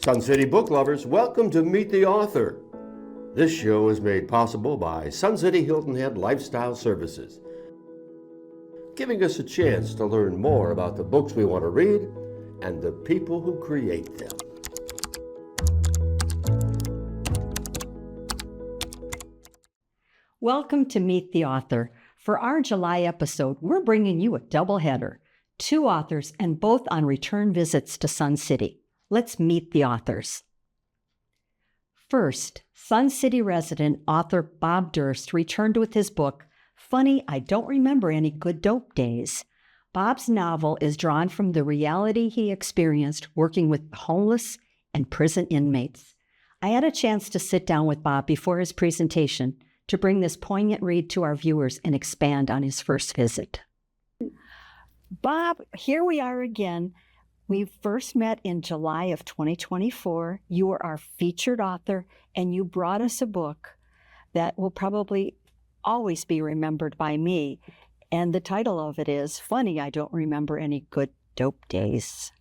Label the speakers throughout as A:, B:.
A: Sun City book lovers, welcome to Meet the Author. This show is made possible by Sun City Hilton Head Lifestyle Services, giving us a chance to learn more about the books we want to read and the people who create them.
B: Welcome to Meet the Author. For our July episode, we're bringing you a doubleheader. 2 authors and both on return visits to Sun City. Let's meet the authors. First, Sun City resident author Bob Durst returned with his book, Funny I Don't Remember Any Good Dope Days. Bob's novel is drawn from the reality he experienced working with homeless and prison inmates. I had a chance to sit down with Bob before his presentation to bring this poignant read to our viewers and expand on his first visit. Bob, here we are again. We first met in July of 2024. You were our featured author, and you brought us a book that will probably always be remembered by me. And the title of it is Funny I Don't Remember Any Good Dope Days.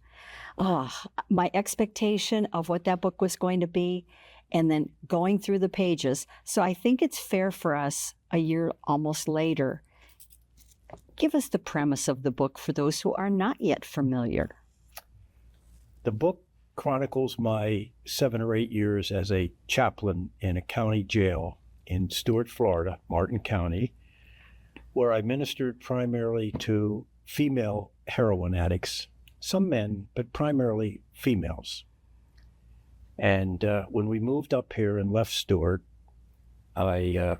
B: Oh, my expectation of what that book was going to be, and then going through the pages. So I think it's fair for us, a year almost later. Give us the premise of the book for those who are not yet familiar.
C: The book chronicles my 7 or 8 years as a chaplain in a county jail in Stuart, Florida, Martin County, where I ministered primarily to female heroin addicts, some men, but primarily females. And when we moved up here and left Stuart, I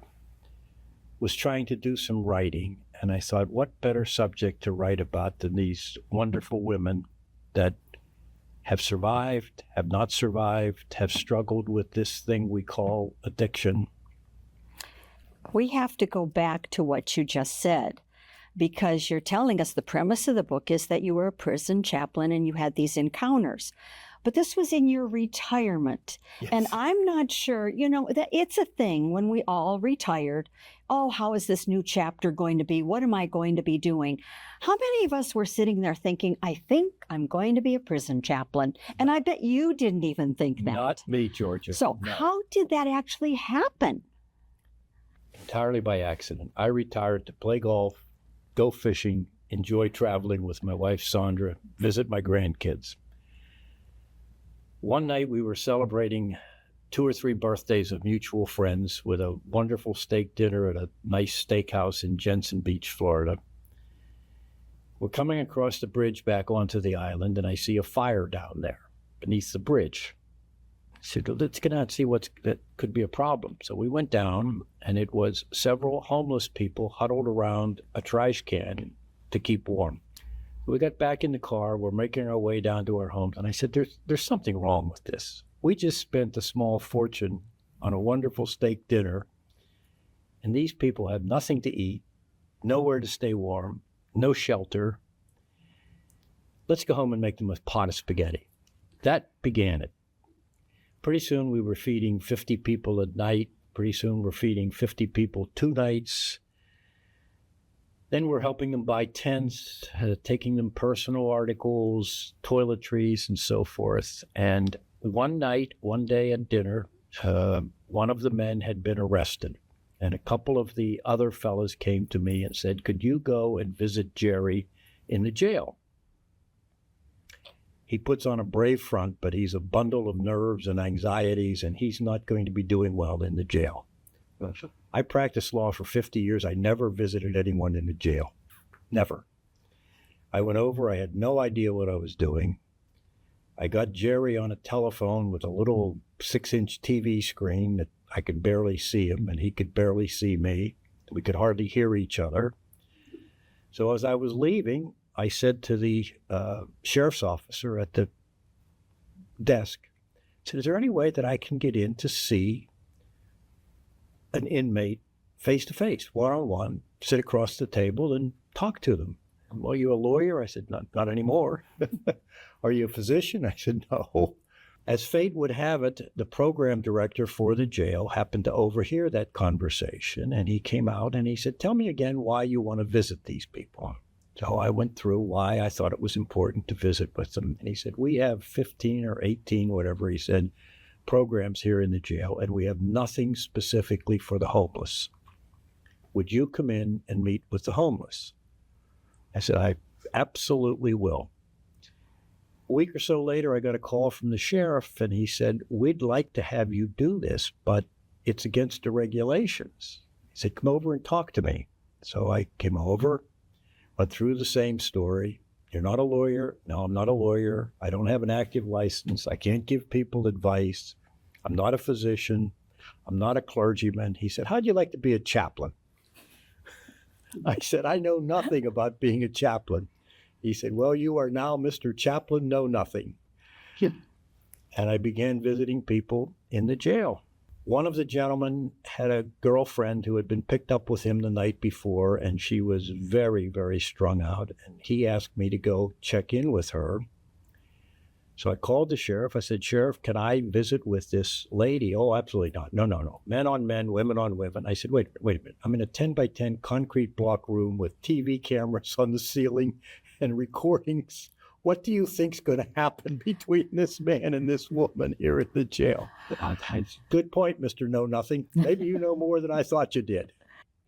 C: was trying to do some writing, and I thought, what better subject to write about than these wonderful women that have survived, have not survived, have struggled with this thing we call addiction.
B: We have to go back to what you just said, because you're telling us the premise of the book is that you were a prison chaplain and you had these encounters. But this was in your retirement.
C: Yes.
B: And I'm not sure, that it's a thing when we all retired. Oh, how is this new chapter going to be? What am I going to be doing? How many of us were sitting there thinking, I think I'm going to be a prison chaplain? And I bet you didn't even think that.
C: Not me, Georgia.
B: So
C: No.
B: How did that actually happen?
C: Entirely by accident. I retired to play golf, go fishing, enjoy traveling with my wife, Sandra, visit my grandkids. One night we were celebrating 2 or 3 birthdays of mutual friends with a wonderful steak dinner at a nice steakhouse in Jensen Beach, Florida. We're coming across the bridge back onto the island, and I see a fire down there beneath the bridge. I said, let's get out and see that could be a problem. So we went down, and it was several homeless people huddled around a trash can to keep warm. We got back in the car, we're making our way down to our homes, and I said, there's something wrong with this. We just spent a small fortune on a wonderful steak dinner, and these people have nothing to eat, nowhere to stay warm, no shelter. Let's go home and make them a pot of spaghetti. That began it. Pretty soon we were feeding 50 people a night. Pretty soon we're feeding 50 people 2 nights. Then we're helping them buy tents, taking them personal articles, toiletries, and so forth. And one night, one day at dinner, one of the men had been arrested. And a couple of the other fellas came to me and said, could you go and visit Jerry in the jail? He puts on a brave front, but he's a bundle of nerves and anxieties, and he's not going to be doing well in the jail.
A: Gotcha.
C: I practiced law for 50 years. I never visited anyone in the jail. Never. I went over. I had no idea what I was doing. I got Jerry on a telephone with a little 6-inch TV screen that I could barely see him, and he could barely see me. We could hardly hear each other. So as I was leaving, I said to the sheriff's officer at the desk, I said, is there any way that I can get in to see an inmate face-to-face, one-on-one, sit across the table and talk to them? Well, are you a lawyer? I said, not anymore. Are you a physician? I said, no. As fate would have it, the program director for the jail happened to overhear that conversation, and he came out and he said, tell me again why you want to visit these people. So I went through why I thought it was important to visit with them. And he said, we have 15 or 18, whatever he said, programs here in the jail, and we have nothing specifically for the homeless. Would you come in and meet with the homeless? I said, I absolutely will. A week or so later, I got a call from the sheriff, and he said, we'd like to have you do this, but it's against the regulations. He said, come over and talk to me. So I came over, went through the same story. You're not a lawyer. No, I'm not a lawyer. I don't have an active license. I can't give people advice. I'm not a physician. I'm not a clergyman. He said, how'd you like to be a chaplain? I said, I know nothing about being a chaplain. He said, well, you are now Mr. Chaplain Know Nothing.
B: Yeah.
C: And I began visiting people in the jail. One of the gentlemen had a girlfriend who had been picked up with him the night before, and she was very, very strung out. And he asked me to go check in with her. So I called the sheriff. I said, Sheriff, can I visit with this lady? Oh, absolutely not. No. Men on men, women on women. I said, wait a minute. I'm in a 10 by 10 concrete block room with TV cameras on the ceiling and recordings. What do you think's going to happen between this man and this woman here at the jail? Good point, Mr. Know Nothing. Maybe you know more than I thought you did.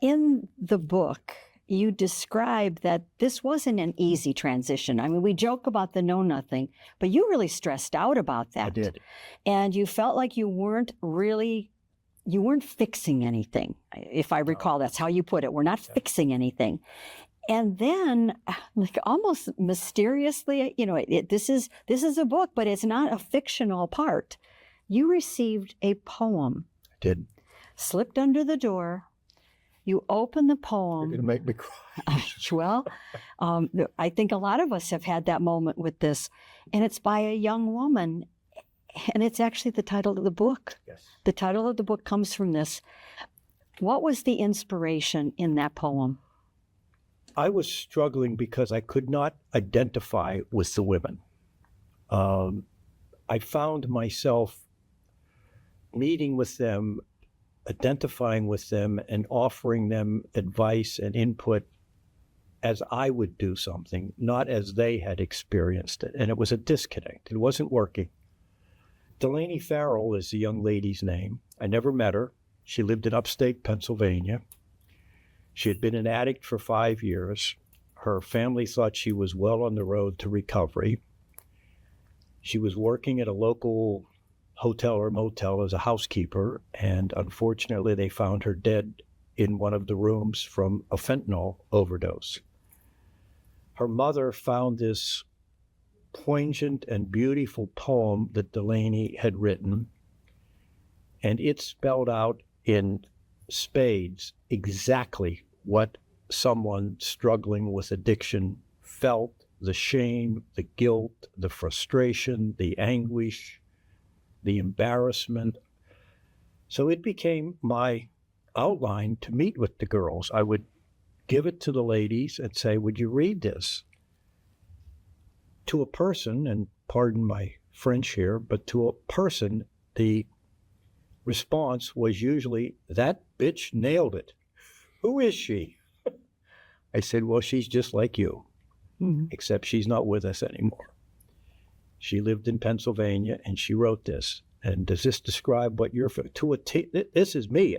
B: In the book, you describe that this wasn't an easy transition. I mean, we joke about the know nothing, but you really stressed out about that.
C: I did.
B: And you felt like you weren't fixing anything. If I recall, that's how you put it. We're not fixing anything. And then, like almost mysteriously, this is a book, but it's not a fictional part. You received a poem.
C: I did.
B: Slipped under the door. You open the poem.
C: You're going to make me cry.
B: Well, I think a lot of us have had that moment with this. And it's by a young woman. And it's actually the title of the book.
C: Yes.
B: The title of the book comes from this. What was the inspiration in that poem?
C: I was struggling because I could not identify with the women. I found myself meeting with them, identifying with them, and offering them advice and input as I would do something, not as they had experienced it. And it was a disconnect. It wasn't working. Delaney Farrell is the young lady's name. I never met her. She lived in upstate Pennsylvania. She had been an addict for 5 years. Her family thought she was well on the road to recovery. She was working at a local hotel or motel as a housekeeper, and unfortunately they found her dead in one of the rooms from a fentanyl overdose. Her mother found this poignant and beautiful poem that Delaney had written, and it spelled out in spades exactly what someone struggling with addiction felt: the shame, the guilt, the frustration, the anguish, the embarrassment. So it became my outline to meet with the girls. I would give it to the ladies and say, would you read this? To a person, and pardon my French here, but to a person, the response was usually, that bitch nailed it. Who is she? I said, well, she's just like you, except she's not with us anymore. She lived in Pennsylvania, and she wrote this. And does this describe what you're to a this is me.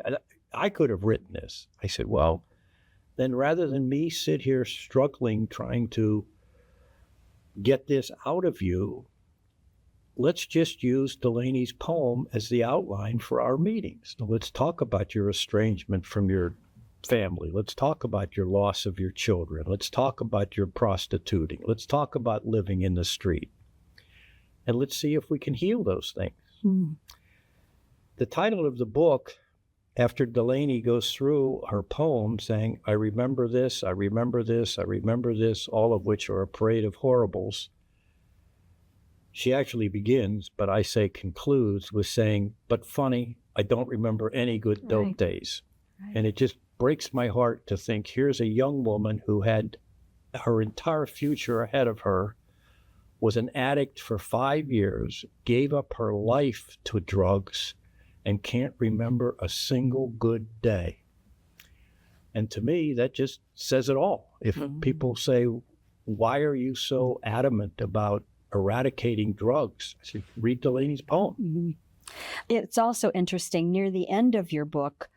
C: I could have written this. I said, well, then rather than me sit here struggling, trying to get this out of you, let's just use Delaney's poem as the outline for our meetings. So let's talk about your estrangement from your family. Let's talk about your loss of your children. Let's talk about your prostituting. Let's talk about living in the street. And let's see if we can heal those things. The title of the book, after Delaney goes through her poem saying, I remember this, I remember this, I remember this, all of which are a parade of horribles, she actually begins, but I say concludes, with saying, but funny, I don't remember any good dope days. Right. And it just breaks my heart to think, here's a young woman who had her entire future ahead of her, was an addict for 5 years, gave up her life to drugs, and can't remember a single good day. And to me, that just says it all. If people say, why are you so adamant about eradicating drugs? I say, read Delaney's poem.
B: Mm-hmm. It's also interesting, near the end of your book,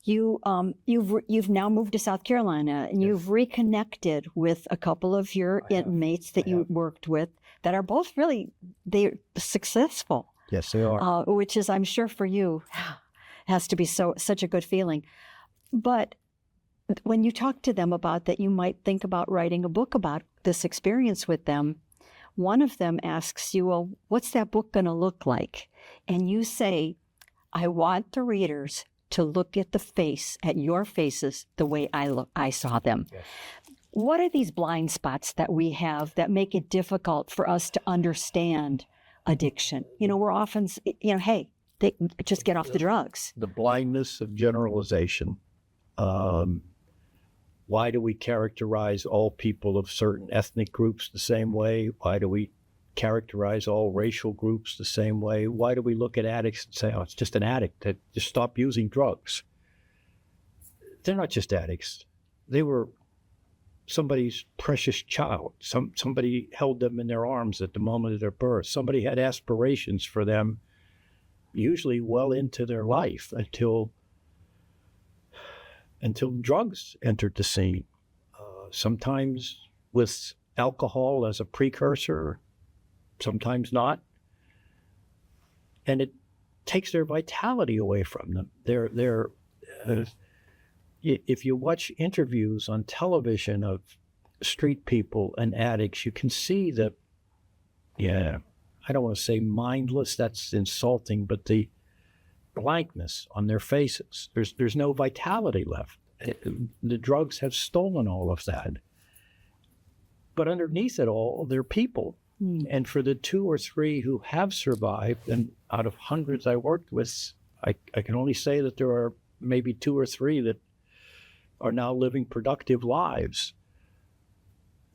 B: you've now moved to South Carolina, and you've reconnected with a couple of your inmates that you worked with that are both they're successful.
C: Yes, they are.
B: Which is, I'm sure for you, has to be such a good feeling. But when you talk to them about that, you might think about writing a book about this experience with them. One of them asks you, well, what's that book going to look like? And you say, I want the readers to look at your faces the way I saw them. Yes. What are these blind spots that we have that make it difficult for us to understand addiction? We're often, hey, they just get off the drugs.
C: The blindness of generalization. Why do we characterize all people of certain ethnic groups the same way? Why do we characterize all racial groups the same way? Why do we look at addicts and say, oh, it's just an addict that just stopped using drugs? They're not just addicts. They were somebody's precious child. Somebody held them in their arms at the moment of their birth. Somebody had aspirations for them, usually well into their life, until drugs entered the scene. Sometimes with alcohol as a precursor, sometimes not. And it takes their vitality away from them. If you watch interviews on television of street people and addicts, you can see that, I don't want to say mindless, that's insulting, but the blankness on their faces. There's no vitality left. The drugs have stolen all of that. But underneath it all, they're people. And for the 2 or 3 who have survived, and out of hundreds I worked with, I can only say that there are maybe 2 or 3 that are now living productive lives.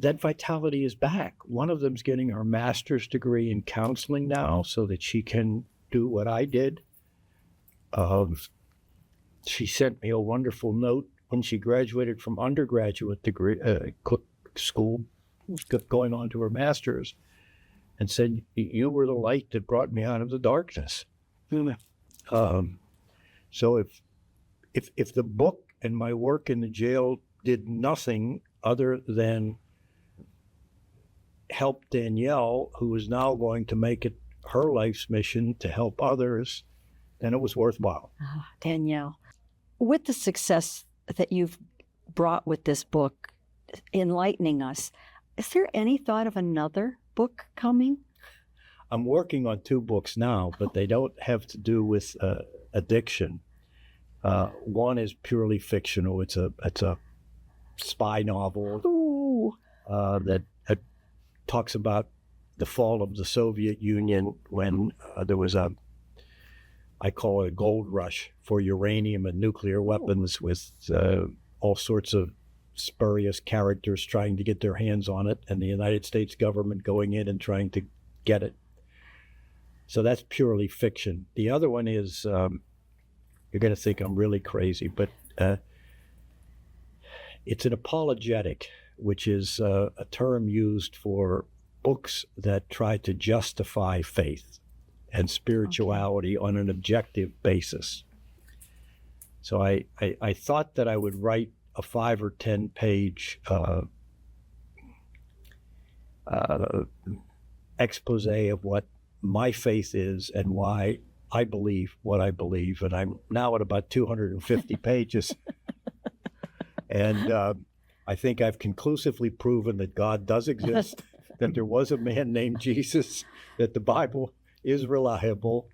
C: That vitality is back. One of them's getting her master's degree in counseling now so that she can do what I did. She sent me a wonderful note when she graduated from undergraduate degree school, going on to her master's, and said, you were the light that brought me out of the darkness. So if the book and my work in the jail did nothing other than help Danielle, who is now going to make it her life's mission to help others, then it was worthwhile.
B: Danielle, with the success that you've brought with this book, enlightening us, is there any thought of another book coming?
C: I'm working on 2 books now, but they don't have to do with addiction. One is purely fictional. It's a spy novel that talks about the fall of the Soviet Union when there was I call it a gold rush for uranium and nuclear weapons, with all sorts of spurious characters trying to get their hands on it, and the United States government going in and trying to get it. So that's purely fiction. The other one is, you're going to think I'm really crazy, but it's an apologetic, which is a term used for books that try to justify faith and spirituality on an objective basis. So I thought that I would write a 5 or 10 page expose of what my faith is and why I believe what I believe. And I'm now at about 250 pages. And I think I've conclusively proven that God does exist, that there was a man named Jesus, that the Bible is reliable,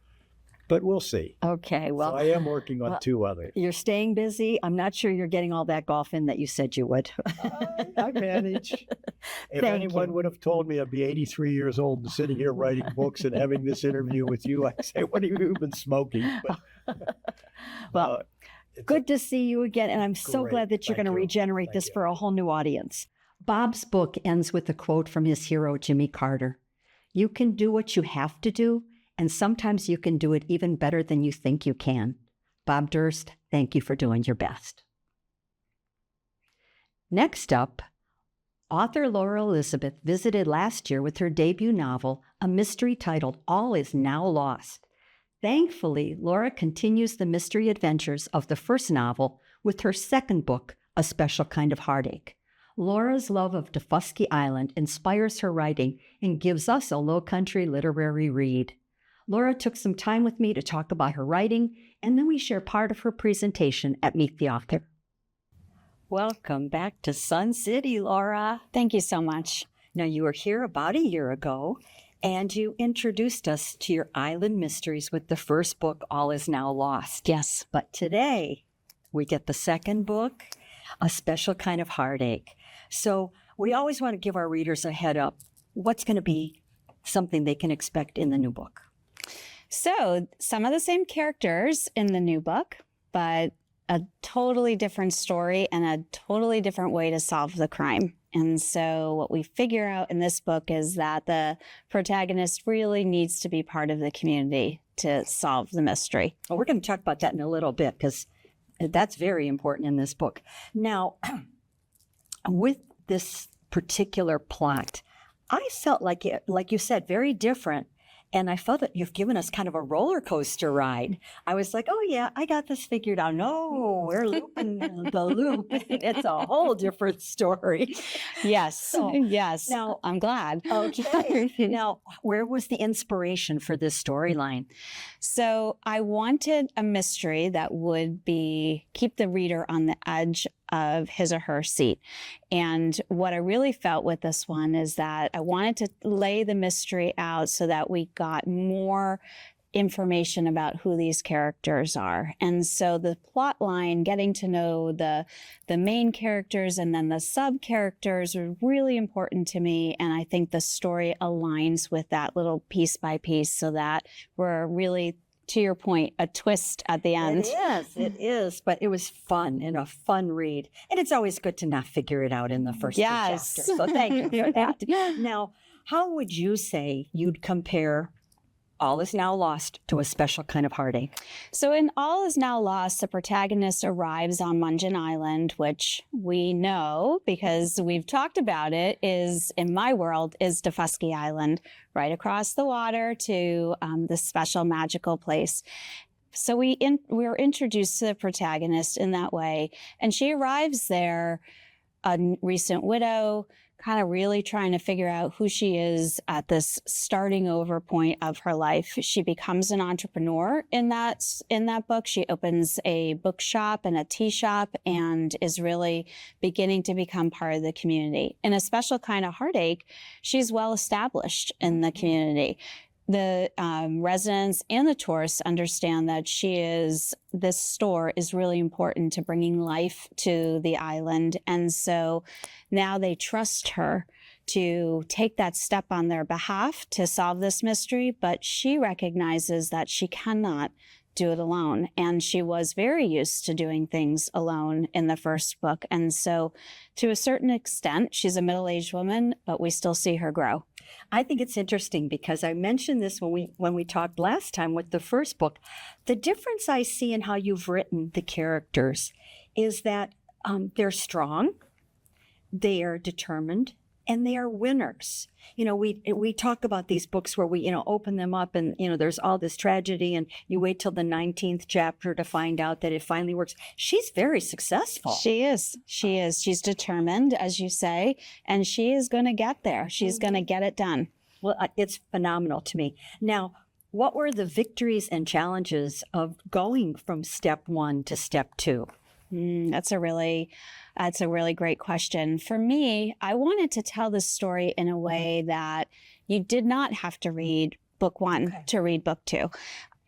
C: but we'll see.
B: Okay, well.
C: So I am working on 2 others.
B: You're staying busy. I'm not sure you're getting all that golf in that you said you would.
C: I manage. If anyone would have told me I'd be 83 years old and sitting here writing books and having this interview with you, I'd say, what have you been smoking? But,
B: well, good to see you again. And I'm so glad that you're going to regenerate
C: Thank
B: this
C: you.
B: for a whole new audience. Bob's book ends with a quote from his hero, Jimmy Carter. You can do what you have to do, and sometimes you can do it even better than you think you can. Bob Durst, thank you for doing your best. Next up, Author Laura Elizabeth visited last year with her debut novel, a mystery titled All Is Now Lost. Thankfully, Laura continues the mystery adventures of the first novel with her second book, A Special Kind of Heartache. Laura's love of Daufuskie Island inspires her writing and gives us a low-country literary read. Laura took some time with me to talk about her writing, and then we share part of her presentation at Meet the Author. Welcome back to Sun City, Laura.
D: Thank you so much.
B: Now, you were here about a year ago, and you introduced us to your island mysteries with the first book, All Is Now Lost.
D: Yes.
B: But today, we get the second book, A Special Kind of Heartache. So we always want to give our readers a head up. What's going to be something they can expect in the new book?
D: So some of the same characters in the new book, but a totally different story and a totally different way to solve the crime. And so what we figure out in this book is that the protagonist really needs to be part of the community to solve the mystery.
B: Well, we're going to talk about that in a little bit because that's very important in this book. Now, with this particular plot, I felt like it, like you said, very different. And I felt that you've given us kind of a roller coaster ride. I was like, oh, yeah, I got this figured out. No, we're looping the loop. It's a whole different story.
D: Yes. Yes.
B: Now,
D: I'm glad.
B: Okay. Now, where was the inspiration for this storyline?
D: So I wanted a mystery that would keep the reader on the edge of his or her seat. And what I really felt with this one is that I wanted to lay the mystery out so that we got more information about who these characters are. And so the plot line, getting to know the main characters and then the sub-characters are really important to me. And I think the story aligns with that little piece by piece so that we're really, to your point, a twist at the end.
B: It is, but it was fun and a fun read. And it's always good to not figure it out in the first two chapters. So thank you for that. Now, how would you say you'd compare All Is Now Lost to A Special Kind of Heartache?
D: So in All Is Now Lost, the protagonist arrives on Mungin Island, which we know because we've talked about it, is, in my world, is Daufuskie Island, right across the water to this special magical place. So we were introduced to the protagonist in that way. And she arrives there, a recent widow, kind of really trying to figure out who she is at this starting over point of her life. She becomes an entrepreneur in that book. She opens a bookshop and a tea shop and is really beginning to become part of the community. In A Special Kind of Heartache, she's well established in the community. The residents and the tourists understand that this store is really important to bringing life to the island. And so now they trust her to take that step on their behalf to solve this mystery, but she recognizes that she cannot do it alone. And she was very used to doing things alone in the first book. And so to a certain extent, she's a middle-aged woman, but we still see her grow.
B: I think it's interesting because I mentioned this when we talked last time with the first book. The difference I see in how you've written the characters is that they're strong, they are determined, and they are winners. You know, we talk about these books where we, open them up and, there's all this tragedy and you wait till the 19th chapter to find out that it finally works. She's very successful.
D: She is. She's determined, as you say, and she is going to get there. She's going to get it done.
B: Well, it's phenomenal to me. Now, what were the victories and challenges of going from step 1 to step 2?
D: That's a really great question. For me, I wanted to tell this story in a way that you did not have to read book 1 to read book 2.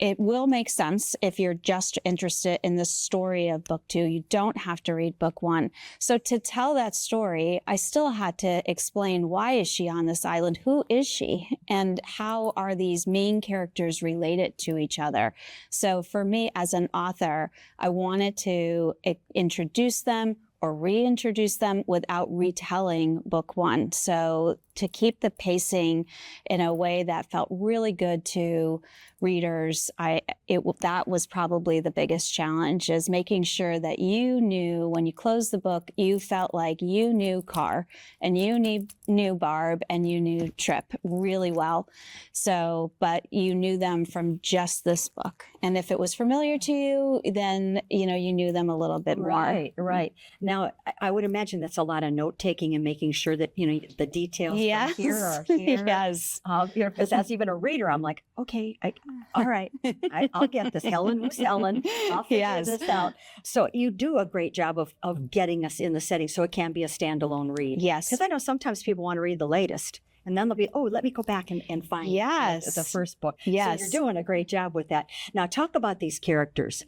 D: It will make sense if you're just interested in the story of book 2. You don't have to read book 1. So to tell that story, I still had to explain, why is she on this island? Who is she? And how are these main characters related to each other? So for me as an author, I wanted to introduce them, or reintroduce them without retelling book one. So to keep the pacing in a way that felt really good to readers, that was probably the biggest challenge, is making sure that you knew when you closed the book, you felt like you knew Carr and you knew Barb and you knew Trip really well. So, but you knew them from just this book. And if it was familiar to you, then, you knew them a little bit more.
B: Right. Now, I would imagine that's a lot of note taking and making sure that, the details
D: Yes.
B: from here are here.
D: Yes.
B: Because as even a reader, I'm like, okay, all right, I'll get this. Helen was Helen. I'll figure
D: Yes.
B: this out. So you do a great job of getting us in the setting so it can be a standalone read.
D: Yes.
B: Because I know sometimes people want to read the latest. And then they'll be, let me go back and find
D: Yes.
B: the first book.
D: Yes.
B: So you're doing a great job with that. Now, talk about these characters.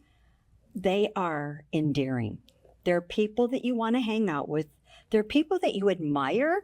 B: They are endearing. They're people that you want to hang out with. They're people that you admire.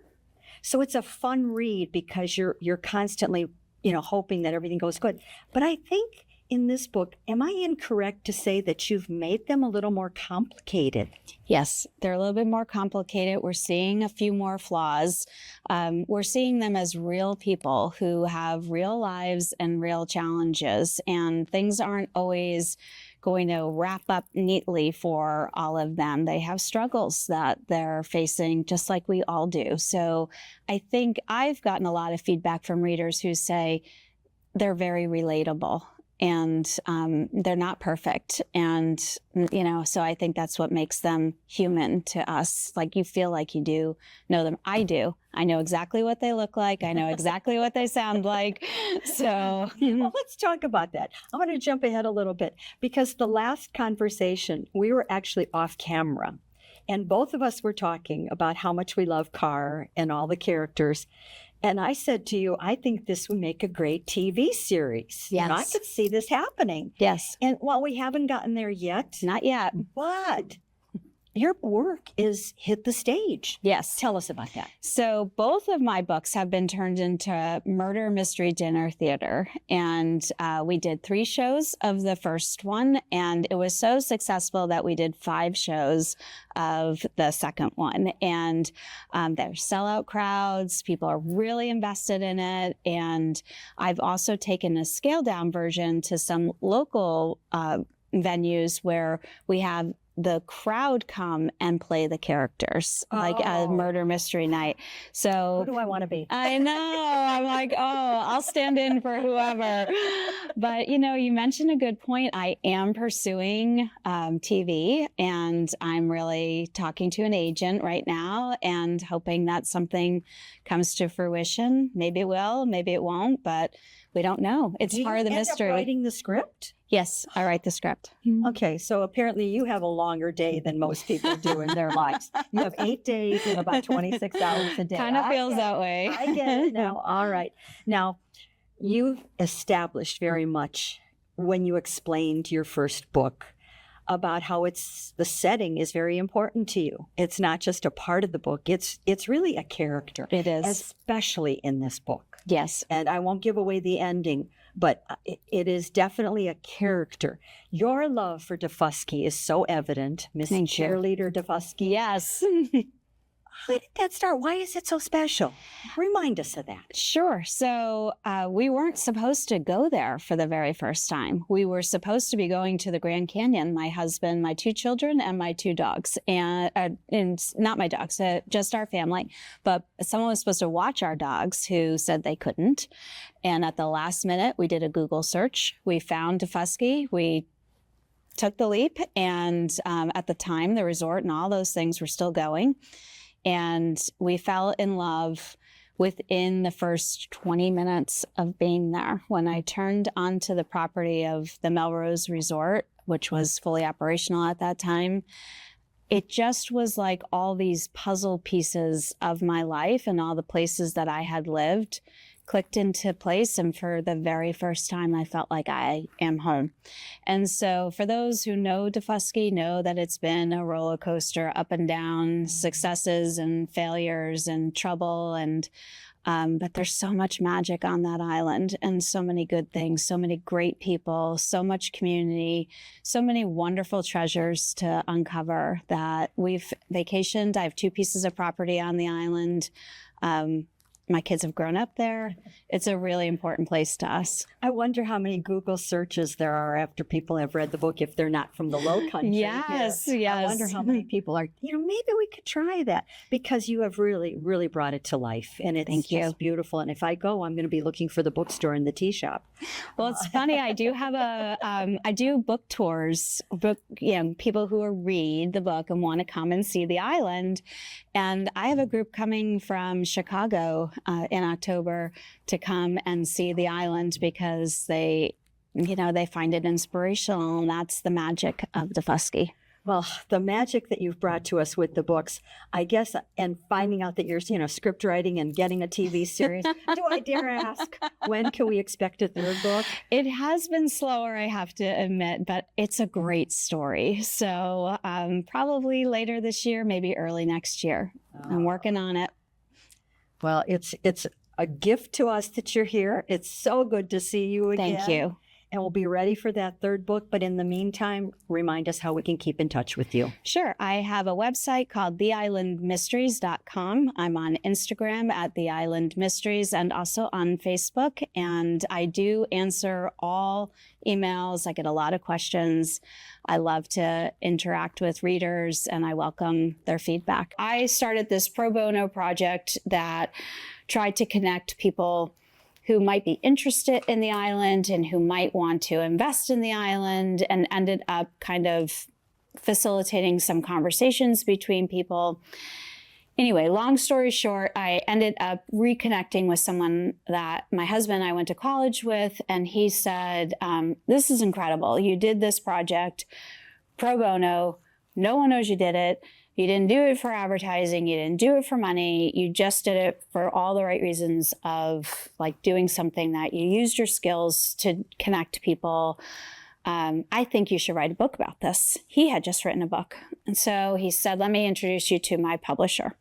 B: So it's a fun read because you're constantly, hoping that everything goes good. But I think in this book, am I incorrect to say that you've made them a little more complicated?
D: Yes, they're a little bit more complicated. We're seeing a few more flaws. We're seeing them as real people who have real lives and real challenges, and things aren't always going to wrap up neatly for all of them. They have struggles that they're facing just like we all do. So I think I've gotten a lot of feedback from readers who say they're very relatable. And they're not perfect. And, so I think that's what makes them human to us. Like, you feel like you do know them. I do. I know exactly what they look like. I know exactly what they sound like. So
B: Well, let's talk about that. I want to jump ahead a little bit because the last conversation, we were actually off camera. And both of us were talking about how much we love Carr and all the characters. And I said to you, I think this would make a great TV series.
D: Yes.
B: And I could see this happening.
D: yes,
B: And while we haven't gotten there yet,
D: not yet.
B: but your work is hit the stage.
D: Yes.
B: Tell us about that.
D: So both of my books have been turned into murder mystery dinner theater. And we did 3 shows of the first one. And it was so successful that we did 5 shows of the second one. And there's sellout crowds. People are really invested in it. And I've also taken a scaled down version to some local venues where we have the crowd come and play the characters, like a murder mystery night. So
B: Who do I want to be?
D: I know. I'm like, I'll stand in for whoever. But, you mentioned a good point. I am pursuing TV, and I'm really talking to an agent right now and hoping that something comes to fruition. Maybe it will, maybe it won't, but we don't know. It's
B: Do
D: part of the
B: you end up
D: mystery.
B: writing the script?
D: Yes, I write the script.
B: Okay, so apparently you have a longer day than most people do in their lives. You have 8 days and about 26 hours a day.
D: Kind of feels that way.
B: I get it now. All right. Now, you've established very much when you explained your first book about how the setting is very important to you. It's not just a part of the book. It's really a character.
D: It is.
B: Especially in this book.
D: Yes.
B: And I won't give away the ending, but it is definitely a character. Your love for Dufusky is so evident, Miss
D: Thank you.
B: Cheerleader Dufusky.
D: Yes.
B: How did that start? Why is it so special? Remind us of that.
D: Sure. So we weren't supposed to go there for the very first time. We were supposed to be going to the Grand Canyon, my husband, my 2 children, and my 2 dogs. And not my dogs, just our family. But someone was supposed to watch our dogs who said they couldn't. And at the last minute, we did a Google search. We found Dufusky. We took the leap. And at the time, the resort and all those things were still going. And we fell in love within the first 20 minutes of being there. When I turned onto the property of the Melrose Resort, which was fully operational at that time, it just was like all these puzzle pieces of my life and all the places that I had lived clicked into place. And for the very first time, I felt like I am home. And so for those who know Daufuskie, know that it's been a roller coaster, up and down, successes and failures and trouble. And but there's so much magic on that island and so many good things, so many great people, so much community, so many wonderful treasures to uncover that we've vacationed. I have 2 pieces of property on the island. My kids have grown up there. It's a really important place to us.
B: I wonder how many Google searches there are after people have read the book if they're not from the Low Country.
D: Yes,
B: here.
D: yes.
B: I wonder how many people are, maybe we could try that, because you have really, really brought it to life. And it's
D: Thank you.
B: just beautiful. And if I go, I'm going to be looking for the bookstore and the tea shop.
D: Well, it's funny. I do have I do book tours, people who read the book and want to come and see the island. And I have a group coming from Chicago in October to come and see the island because they find it inspirational. And that's the magic of Daufuskie.
B: Well, the magic that you've brought to us with the books, I guess, and finding out that you're, script writing and getting a TV series. Do I dare ask, when can we expect a 3rd book?
D: It has been slower, I have to admit, but it's a great story. So probably later this year, maybe early next year. I'm working on it.
B: Well, it's a gift to us that you're here. It's so good to see you again.
D: Thank you.
B: And we'll be ready for that 3rd book. But in the meantime, remind us how we can keep in touch with you.
D: Sure. I have a website called theislandmysteries.com. I'm on Instagram at The Island Mysteries and also on Facebook. And I do answer all emails. I get a lot of questions. I love to interact with readers and I welcome their feedback. I started this pro bono project that tried to connect people who might be interested in the island and who might want to invest in the island, and ended up kind of facilitating some conversations between people. Anyway, long story short, I ended up reconnecting with someone that my husband and I went to college with, and he said, this is incredible. You did this project pro bono. No one knows you did it. You didn't do it for advertising. You didn't do it for money. You just did it for all the right reasons of doing something that you used your skills to connect people. I think you should write a book about this. He had just written a book. And so he said, let me introduce you to my publisher.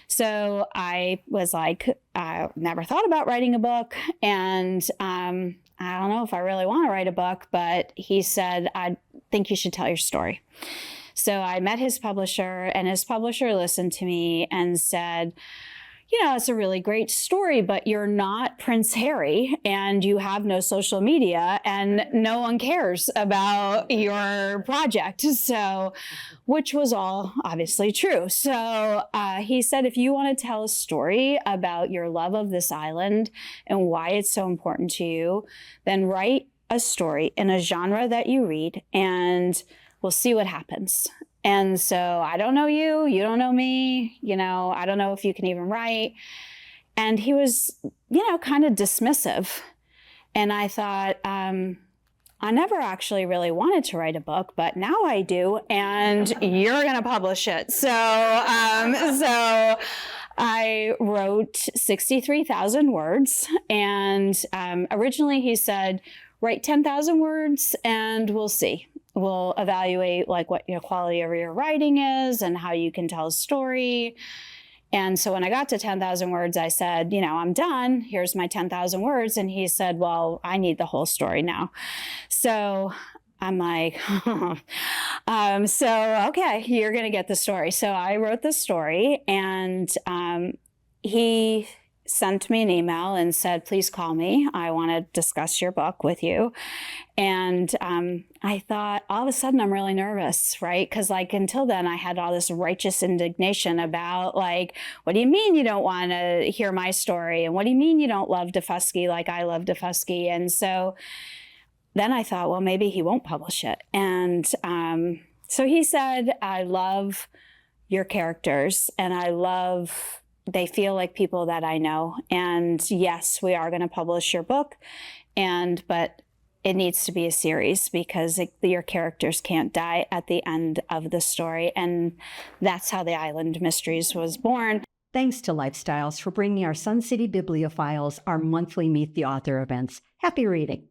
D: So I was like, I never thought about writing a book. And I don't know if I really want to write a book, but he said, I think you should tell your story. So I met his publisher, and his publisher listened to me and said, it's a really great story, but you're not Prince Harry and you have no social media and no one cares about your project. So, which was all obviously true. So he said, if you want to tell a story about your love of this island and why it's so important to you, then write a story in a genre that you read and we'll see what happens. And so I don't know you, you don't know me, I don't know if you can even write. And he was, kind of dismissive. And I thought, I never actually really wanted to write a book, but now I do, and you're going to publish it. So I wrote 63,000 words. And originally he said, write 10,000 words and we'll see. We'll evaluate what your quality of your writing is and how you can tell a story. And so when I got to 10,000 words, I said, I'm done. Here's my 10,000 words. And he said, well, I need the whole story now. So I'm like, okay, you're going to get the story. So I wrote the story, and he sent me an email and said, please call me. I want to discuss your book with you. And I thought, all of a sudden, I'm really nervous, right? Because until then, I had all this righteous indignation about what do you mean you don't want to hear my story? And what do you mean you don't love Daufuskie like I love Daufuskie? And so then I thought, well, maybe he won't publish it. And so he said, I love your characters, and they feel like people that I know. And yes, we are going to publish your book, but it needs to be a series because your characters can't die at the end of the story. And that's how The Island Mysteries was born.
B: Thanks to Lifestyles for bringing our Sun City Bibliophiles our monthly Meet the Author events. Happy reading.